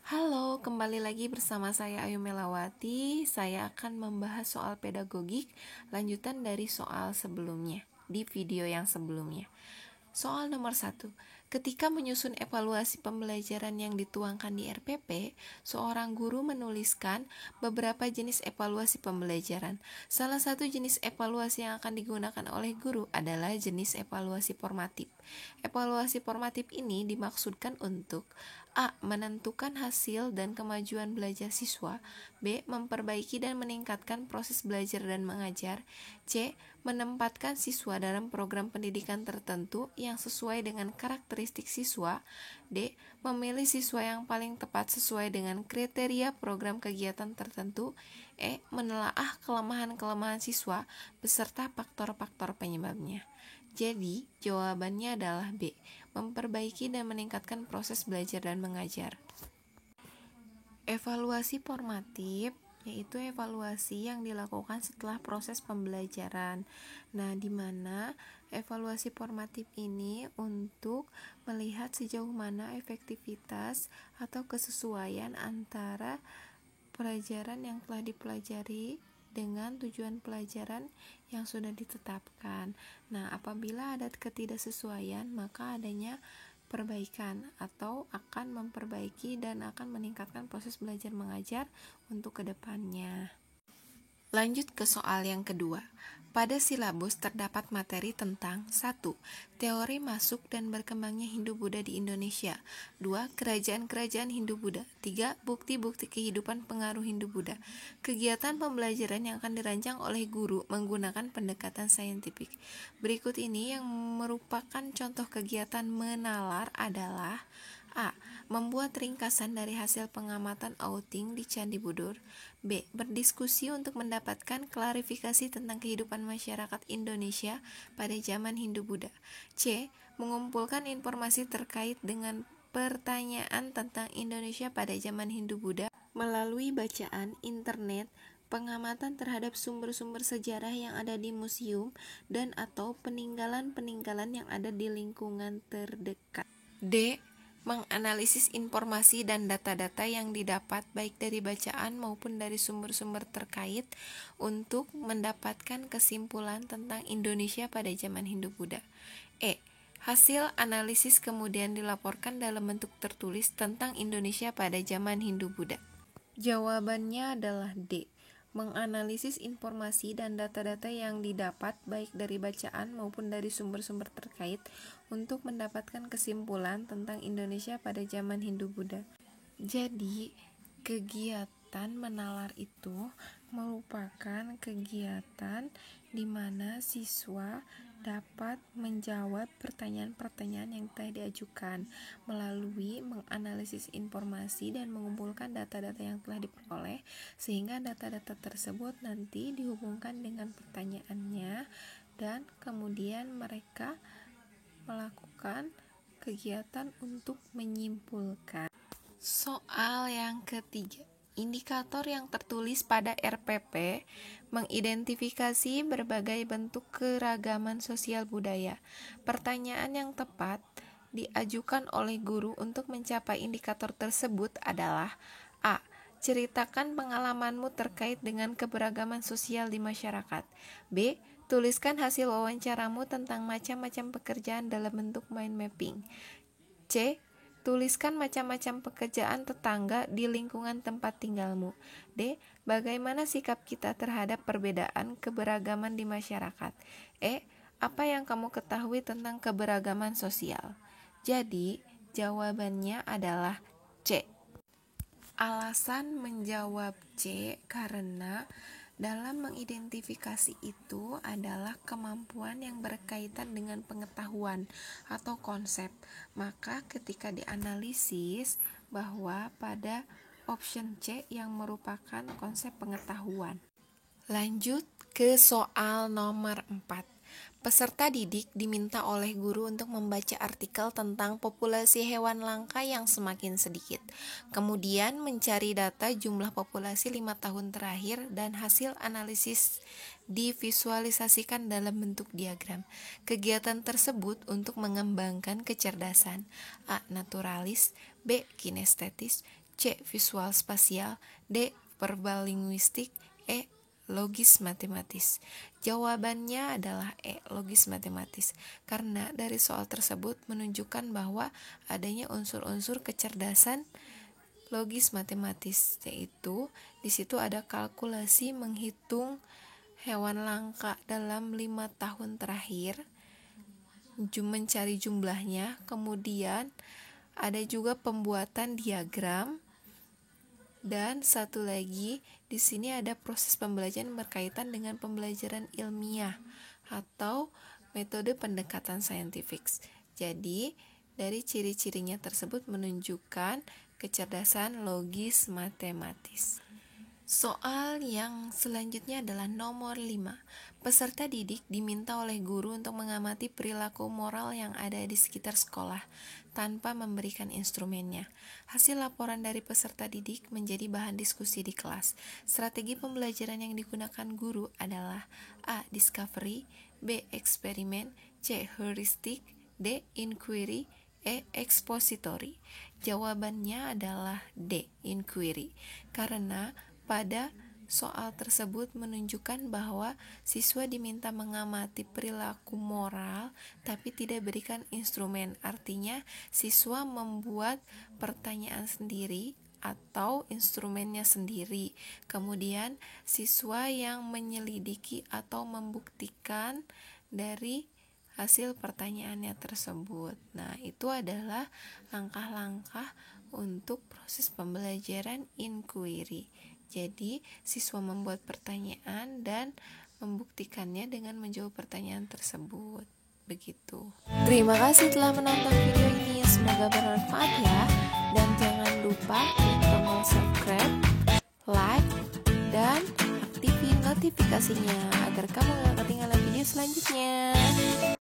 Halo, kembali lagi bersama saya Ayu Melawati. Saya akan membahas soal pedagogik lanjutan dari soal sebelumnya, di video yang sebelumnya. Soal nomor 1. Ketika menyusun evaluasi pembelajaran yang dituangkan di RPP, seorang guru menuliskan beberapa jenis evaluasi pembelajaran. Salah satu jenis evaluasi yang akan digunakan oleh guru adalah jenis evaluasi formatif. Evaluasi formatif ini dimaksudkan untuk A. Menentukan hasil dan kemajuan belajar siswa. B. Memperbaiki dan meningkatkan proses belajar dan mengajar. C. Menempatkan siswa dalam program pendidikan tertentu yang sesuai dengan karakteristik siswa. D. Memilih siswa yang paling tepat sesuai dengan kriteria program kegiatan tertentu. E. Menelaah kelemahan-kelemahan siswa beserta faktor-faktor penyebabnya. Jadi, jawabannya adalah B. Memperbaiki dan meningkatkan proses belajar dan mengajar. Evaluasi formatif yaitu evaluasi yang dilakukan setelah proses pembelajaran. Nah, di mana evaluasi formatif ini untuk melihat sejauh mana efektivitas atau kesesuaian antara pelajaran yang telah dipelajari dengan tujuan pelajaran yang sudah ditetapkan. Nah, apabila ada ketidaksesuaian, maka adanya perbaikan atau akan memperbaiki dan akan meningkatkan proses belajar mengajar untuk kedepannya. Lanjut ke soal yang kedua. Pada silabus terdapat materi tentang 1. Teori masuk dan berkembangnya Hindu-Buddha di Indonesia. 2. Kerajaan-kerajaan Hindu-Buddha. 3. Bukti-bukti kehidupan pengaruh Hindu-Buddha. Kegiatan pembelajaran yang akan dirancang oleh guru menggunakan pendekatan saintifik. Berikut ini yang merupakan contoh kegiatan menalar adalah A. Membuat ringkasan dari hasil pengamatan outing di Candi Borobudur. B. Berdiskusi untuk mendapatkan klarifikasi tentang kehidupan masyarakat Indonesia pada zaman Hindu-Buddha. C. Mengumpulkan informasi terkait dengan pertanyaan tentang Indonesia pada zaman Hindu-Buddha melalui bacaan, internet, pengamatan terhadap sumber-sumber sejarah yang ada di museum dan atau peninggalan-peninggalan yang ada di lingkungan terdekat. D. Menganalisis informasi dan data-data yang didapat baik dari bacaan maupun dari sumber-sumber terkait untuk mendapatkan kesimpulan tentang Indonesia pada zaman Hindu-Buddha. E. Hasil analisis kemudian dilaporkan dalam bentuk tertulis tentang Indonesia pada zaman Hindu-Buddha. Jawabannya adalah D. Menganalisis informasi dan data-data yang didapat baik dari bacaan maupun dari sumber-sumber terkait untuk mendapatkan kesimpulan tentang Indonesia pada zaman Hindu-Buddha. Jadi, kegiatan menalar itu merupakan kegiatan di mana siswa dapat menjawab pertanyaan-pertanyaan yang telah diajukan melalui menganalisis informasi dan mengumpulkan data-data yang telah diperoleh, sehingga data-data tersebut nanti dihubungkan dengan pertanyaannya dan kemudian mereka melakukan kegiatan untuk menyimpulkan. Soal yang ketiga. Indikator yang tertulis pada RPP mengidentifikasi berbagai bentuk keragaman sosial budaya. Pertanyaan yang tepat diajukan oleh guru untuk mencapai indikator tersebut adalah A. Ceritakan pengalamanmu terkait dengan keberagaman sosial di masyarakat. B. Tuliskan hasil wawancaramu tentang macam-macam pekerjaan dalam bentuk mind mapping. C. Tuliskan macam-macam pekerjaan tetangga di lingkungan tempat tinggalmu. D. Bagaimana sikap kita terhadap perbedaan keberagaman di masyarakat. E. Apa yang kamu ketahui tentang keberagaman sosial? Jadi, jawabannya adalah C. Alasan menjawab C karena dalam mengidentifikasi itu adalah kemampuan yang berkaitan dengan pengetahuan atau konsep. Maka ketika dianalisis bahwa pada option C yang merupakan konsep pengetahuan. Lanjut ke soal nomor 4. Peserta didik diminta oleh guru untuk membaca artikel tentang populasi hewan langka yang semakin sedikit. Kemudian mencari data jumlah populasi 5 tahun terakhir dan hasil analisis divisualisasikan dalam bentuk diagram. Kegiatan tersebut untuk mengembangkan kecerdasan A. Naturalis, B. Kinestetis, C. Visual spasial, D. Verbal linguistik, E. Logis matematis. Jawabannya adalah E. Logis matematis, karena dari soal tersebut menunjukkan bahwa adanya unsur-unsur kecerdasan logis matematis, yaitu di situ ada kalkulasi menghitung hewan langka dalam 5 tahun terakhir, mencari jumlahnya, kemudian ada juga pembuatan diagram, dan satu lagi di sini ada proses pembelajaran berkaitan dengan pembelajaran ilmiah atau metode pendekatan saintifik. Jadi dari ciri-cirinya tersebut menunjukkan kecerdasan logis matematis. Soal yang selanjutnya adalah nomor 5. Peserta didik diminta oleh guru untuk mengamati perilaku moral yang ada di sekitar sekolah tanpa memberikan instrumennya. Hasil laporan dari peserta didik menjadi bahan diskusi di kelas. Strategi pembelajaran yang digunakan guru adalah A. Discovery, B. Eksperimen, C. Heuristik, D. Inquiry, E. Expository. Jawabannya adalah D. Inquiry, karena pada soal tersebut menunjukkan bahwa siswa diminta mengamati perilaku moral tapi tidak berikan instrumen. Artinya siswa membuat pertanyaan sendiri atau instrumennya sendiri. Kemudian siswa yang menyelidiki atau membuktikan dari hasil pertanyaannya tersebut. Nah, itu adalah langkah-langkah untuk proses pembelajaran inquiry. Jadi, siswa membuat pertanyaan dan membuktikannya dengan menjawab pertanyaan tersebut. Begitu. Terima kasih telah menonton video ini. Semoga bermanfaat ya. Dan jangan lupa klik tombol subscribe, like, dan aktifin notifikasinya agar kamu gak ketinggalan video selanjutnya.